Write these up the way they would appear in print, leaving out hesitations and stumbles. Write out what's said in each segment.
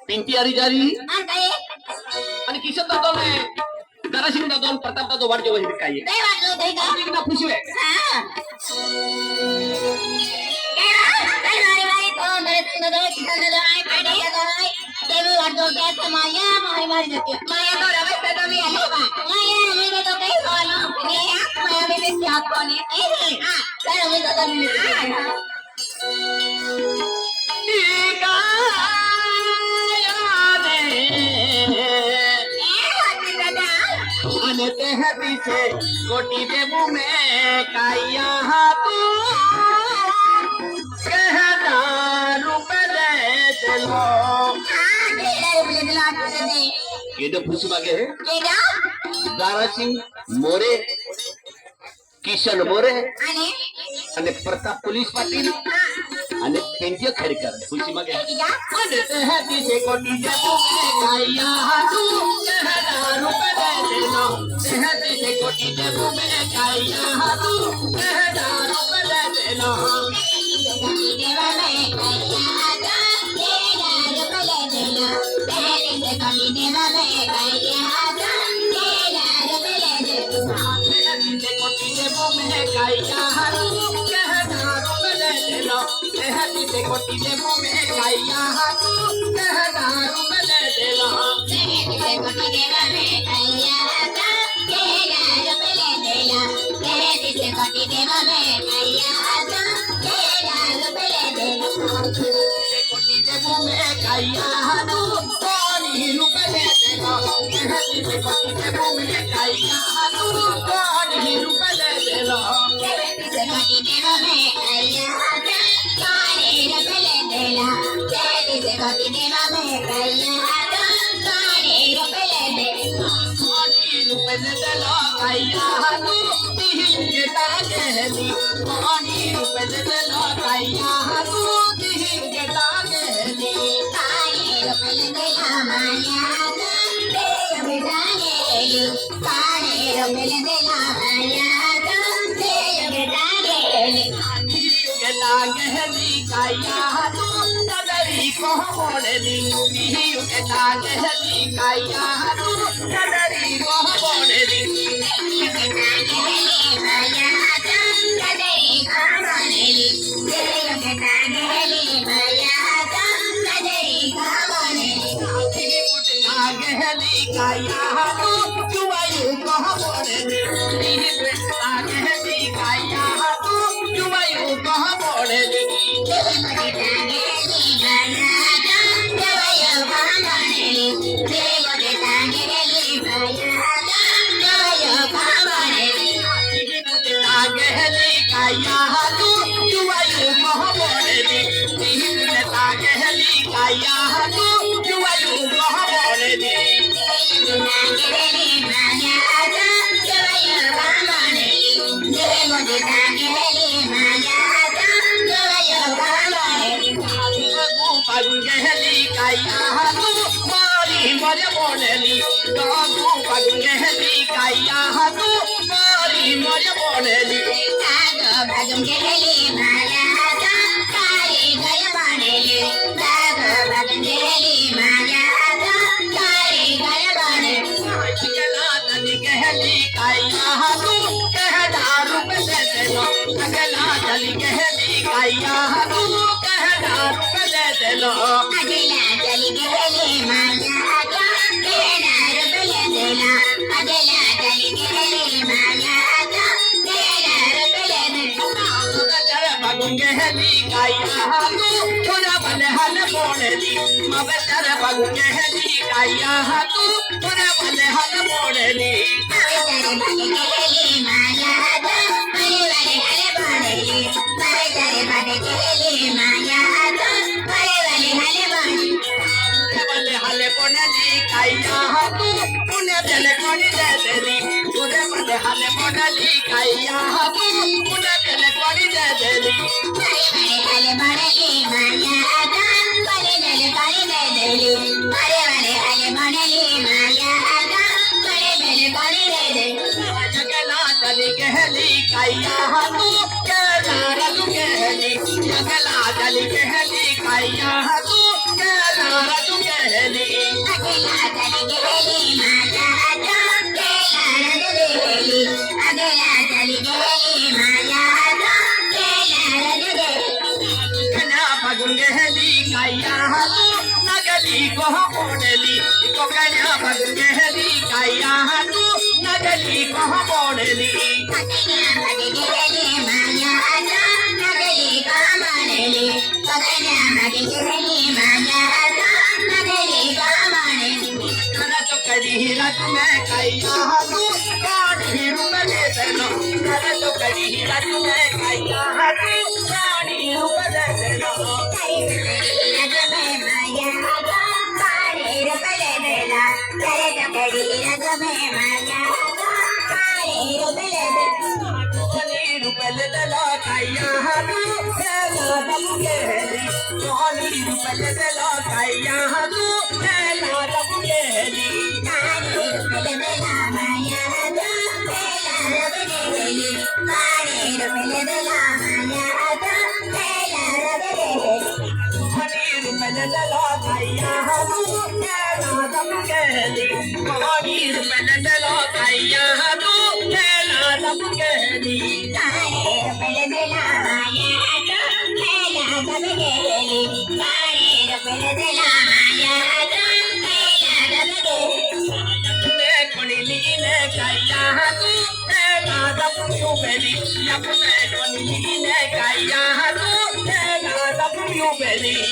पिंकी हरी जारी आणि किशन दादा दरासिंग दादा प्रताप दादा वाट जेव्हा हे काय ना खुशी पीछे कोटी देबू में काया तू कहना रुपए दे लो केडे खुशी मागे है दारा सिंह मोरे किशन मोरे आणि प्रताप पोलीस पाटील आणि पेंटिया खडकर खुशी मागे है पीछे कोटी देबू में काया तू कहना रुपए दे लो पीछे कोटी देबू में काया तू कहना रुपए दे लो कोटी देबू में काया तू कहना रुपए दे लो कोटी देबू में काया कोटी देबू में काया तू कोनी रुपए दे लो कोटी देबू में काया तू कोनी रुपए दे लो कोटी देबू में काया Kaya, गेली अगला चली गेली माझ्या डोक्याला रग गेली अगला चली गेली माझ्या डोक्याला रग गेली कन्या बघून गेली काया तू नगली कोह मोडली कन्या बघून गेली काया तू नगली कोह मोडली अगला चली गेली माझ्या नगली कामानेली अगला चली गेली माझ्या नगली कामानेली तो कड़ी रत में काया तू काढ़ी रुपले देना कर तो कड़ी रत में काया तू काढ़ी रुपले देना रग में माया काढ़ी रुपले देना करे तो कड़ी रग में माया काढ़ी रुपले देना चली रुपले देला काया तू खेला दम गेली चली रुपले देला काया तू खेला दम गेली काढ़ी रुपले देना माया काढ़ी रुपले देली काढ़ी रुपले देना माया काढ़ी रुपले देली चली रुपले देला काया तू खेला दम गेली चली रुपले देला काया तू खेला दम गेली काढ़ी रुपले देना माया काढ़ी रुपले देली काढ़ी रुपले देना माया काढ़ी रुपले देली कोणीलीने काया तू खेला दम बेली अपने कोणीलीने काया तू खेला दम बेली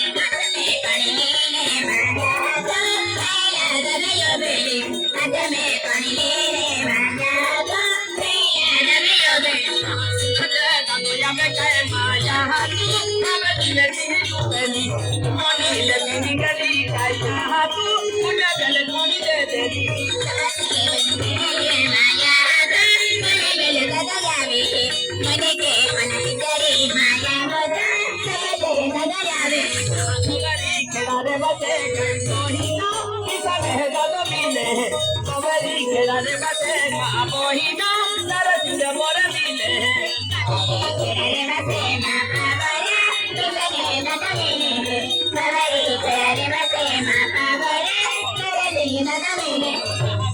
दुनिया में कहे माया तू अब दिल बेली कोणी लगी गली काया तू मुझे गले कोणी दे देली खेलारे बचे मोहिना किसा महगा तो मिले कबरी खेलारे बचे माँ मोहिना नरसिंह मोर मिले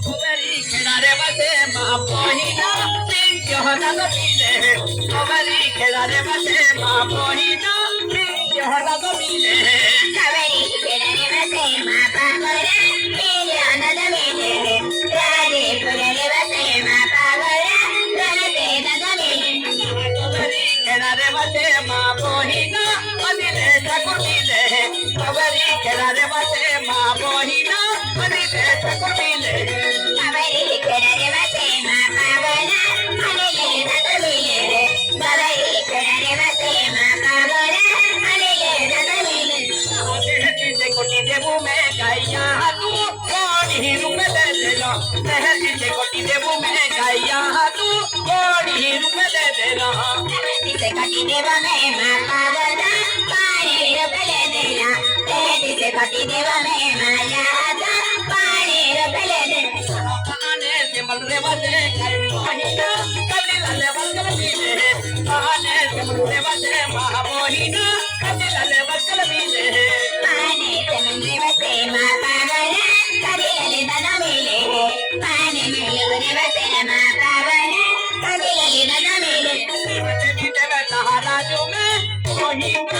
कबरी खेलारे बचे माँ मोहिना पिंजहरा तो मिले कबरी खेलारे बचे माँ मोहिना पिंजहरा तो मिले खेलारे बचे माँ मोहिना अनिले ठकुटिले कबरी खेलारे बचे माँ मोहिना अनिले ठकुटिले कोटी देबू में गाइया तू कोड़ी रूप ले लेना सहजी से कोटी देबू में गाइया तू कोड़ी रूप ले लेना से कटी देवा में माता बना पानी रुपले देना तेजी से कटी देवा में माया पानी रुपले देना आने से मलरे बजे कर मोहिना कभी लाले बंगल मिले आने से मलरे बजे महा मोहिना कभी लाले बंगल मिले पानी से मिलने बसे माता बना कभी लले दादा मिले पानी मिलने बसे माता बना कभी लले दादा मिले राजू में मोहिना